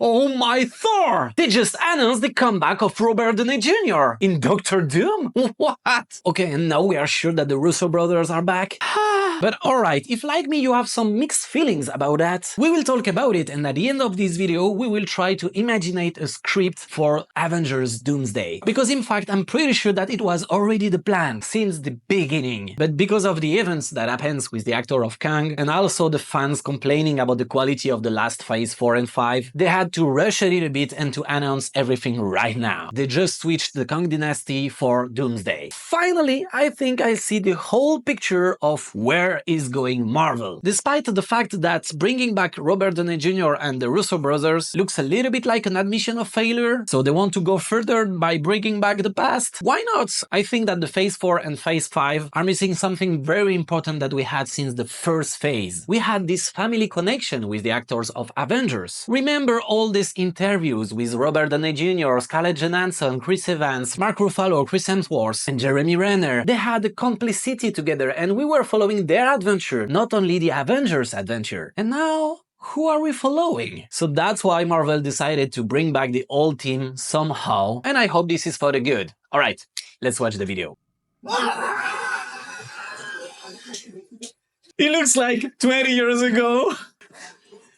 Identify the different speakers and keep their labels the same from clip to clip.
Speaker 1: Oh my Thor! They just announced the comeback of Robert Downey Jr. in Doctor Doom? What? Okay, and now we are sure that the Russo brothers are back? But alright, if like me you have some mixed feelings about that, we will talk about it, and at the end of this video we will try to imaginate a script for Avengers Doomsday. Because in fact I'm pretty sure that it was already the plan since the beginning. But because of the events that happens with the actor of Kang, and also the fans complaining about the quality of the last phase 4 and 5, they had to rush a little bit and to announce everything right now. They just switched the Kang Dynasty for Doomsday. Finally, I think I see the whole picture of where is going Marvel. Despite the fact that bringing back Robert Downey Jr. and the Russo brothers looks a little bit like an admission of failure, so they want to go further by bringing back the past, why not? I think that the phase 4 and phase 5 are missing something very important that we had since the first phase. We had this family connection with the actors of Avengers. Remember all these interviews with Robert Downey Jr., Scarlett Johansson, Chris Evans, Mark Ruffalo, Chris Hemsworth, and Jeremy Renner. They had a complicity together and we were following their adventure, not only the Avengers' adventure. And now, who are we following? So that's why Marvel decided to bring back the old team somehow, and I hope this is for the good. Alright, let's watch the video. It looks like 20 years ago.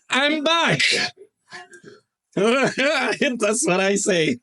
Speaker 1: I'm back! That's what I say.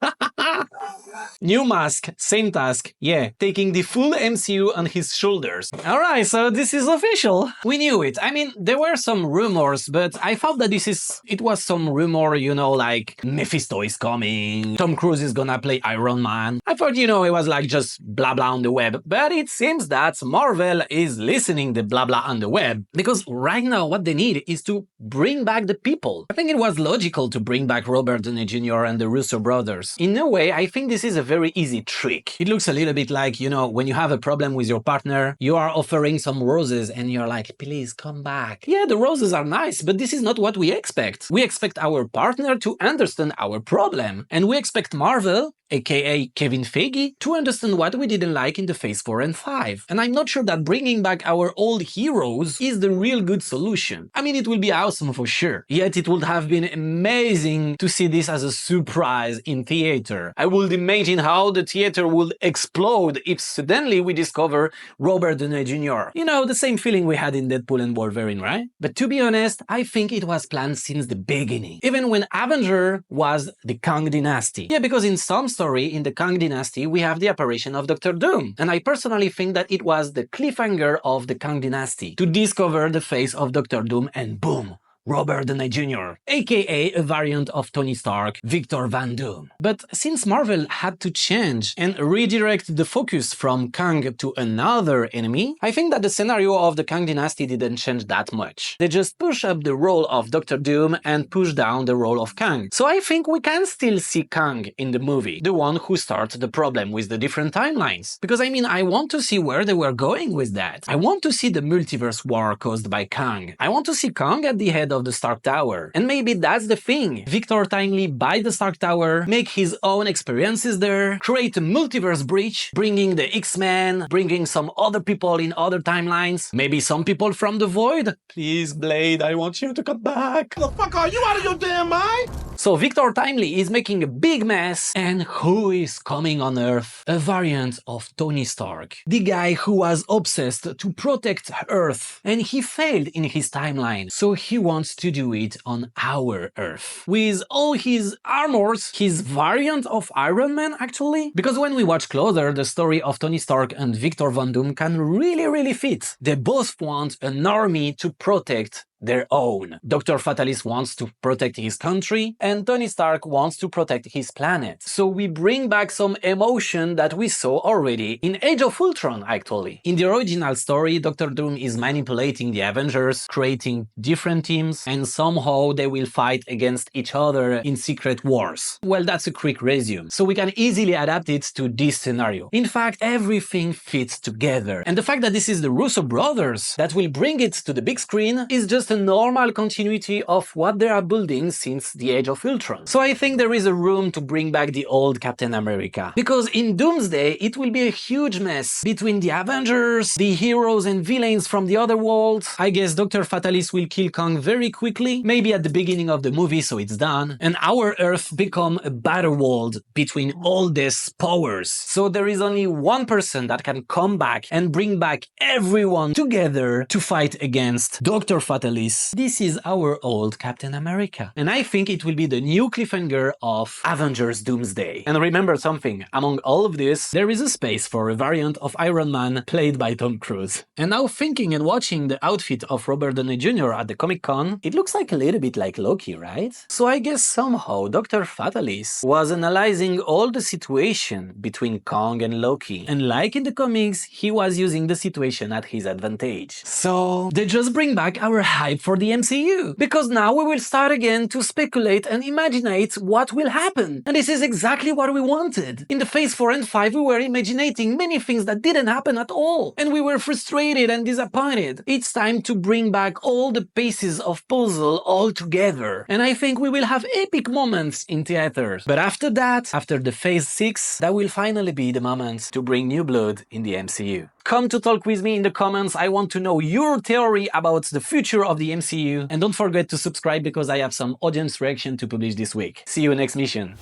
Speaker 1: New mask, same task, yeah, taking the full MCU on his shoulders. Alright, so this is official. We knew it. I mean, there were some rumors, but I thought that it was some rumor, you know, like Mephisto is coming, Tom Cruise is gonna play Iron Man. I thought, you know, it was like just blah blah on the web, but it seems that Marvel is listening the blah blah on the web, because right now what they need is to bring back the people. I think it was logical to bring back Robert Downey Jr. and the Russo brothers. In a way, I think this is a very easy trick. It looks a little bit like, you know, when you have a problem with your partner, you are offering some roses and you're like, please come back. Yeah, the roses are nice, but this is not what we expect. We expect our partner to understand our problem. And we expect Marvel, aka Kevin Feige, to understand what we didn't like in the phase 4 and 5. And I'm not sure that bringing back our old heroes is the real good solution. I mean, it will be awesome for sure. Yet it would have been amazing to see this as a surprise in theater. I would imagine how the theater would explode if suddenly we discover Robert Downey Jr. You know, the same feeling we had in Deadpool and Wolverine, right? But to be honest, I think it was planned since the beginning. Even when Avenger was the Kang Dynasty. Yeah, because in some story in the Kang Dynasty we have the apparition of Doctor Doom. And I personally think that it was the cliffhanger of the Kang Dynasty to discover the face of Doctor Doom, and boom! Robert Downey Jr., aka a variant of Tony Stark, Victor Van Doom. But since Marvel had to change and redirect the focus from Kang to another enemy, I think that the scenario of the Kang Dynasty didn't change that much. They just push up the role of Doctor Doom and push down the role of Kang. So I think we can still see Kang in the movie, the one who starts the problem with the different timelines. Because I mean, I want to see where they were going with that. I want to see the multiverse war caused by Kang. I want to see Kang at the head of the Stark Tower. And maybe that's the thing. Victor timely buy the Stark Tower, make his own experiences there, create a multiverse breach, bringing the X-Men, bringing some other people in other timelines, maybe some people from the Void. Please, Blade, I want you to come back.
Speaker 2: The fuck are you out of your damn mind?
Speaker 1: So Victor Timely is making a big mess, and who is coming on Earth? A variant of Tony Stark. The guy who was obsessed to protect Earth, and he failed in his timeline, so he wants to do it on our Earth. With all his armors, his variant of Iron Man actually? Because when we watch closer, the story of Tony Stark and Victor Von Doom can really fit. They both want an army to protect their own. Dr. Fatalis wants to protect his country, and Tony Stark wants to protect his planet. So we bring back some emotion that we saw already in Age of Ultron, actually. In the original story, Dr. Doom is manipulating the Avengers, creating different teams, and somehow they will fight against each other in secret wars. Well, that's a quick resume, so we can easily adapt it to this scenario. In fact, everything fits together. And the fact that this is the Russo brothers that will bring it to the big screen is just a normal continuity of what they are building since the Age of Ultron. So I think there is a room to bring back the old Captain America. Because in Doomsday, it will be a huge mess between the Avengers, the heroes and villains from the other worlds. I guess Dr. Fatalis will kill Kang very quickly, maybe at the beginning of the movie so it's done, and our Earth become a battle world between all these powers. So there is only one person that can come back and bring back everyone together to fight against Dr. Fatalis. This is our old Captain America. And I think it will be the new cliffhanger of Avengers Doomsday. And remember something, among all of this, there is a space for a variant of Iron Man played by Tom Cruise. And now thinking and watching the outfit of Robert Downey Jr. at the Comic-Con, it looks like a little bit like Loki, right? So I guess somehow Dr. Fatalis was analyzing all the situation between Kang and Loki. And like in the comics, he was using the situation at his advantage. So they just bring back our hype for the MCU. Because now we will start again to speculate and imaginate what will happen. And this is exactly what we wanted. In the Phase 4 and 5 we were imagining many things that didn't happen at all. And we were frustrated and disappointed. It's time to bring back all the pieces of puzzle all together. And I think we will have epic moments in theaters. But after that, after the Phase 6, that will finally be the moment to bring new blood in the MCU. Come to talk with me in the comments. I want to know your theory about the future of the MCU. And don't forget to subscribe because I have some audience reaction to publish this week. See you next mission.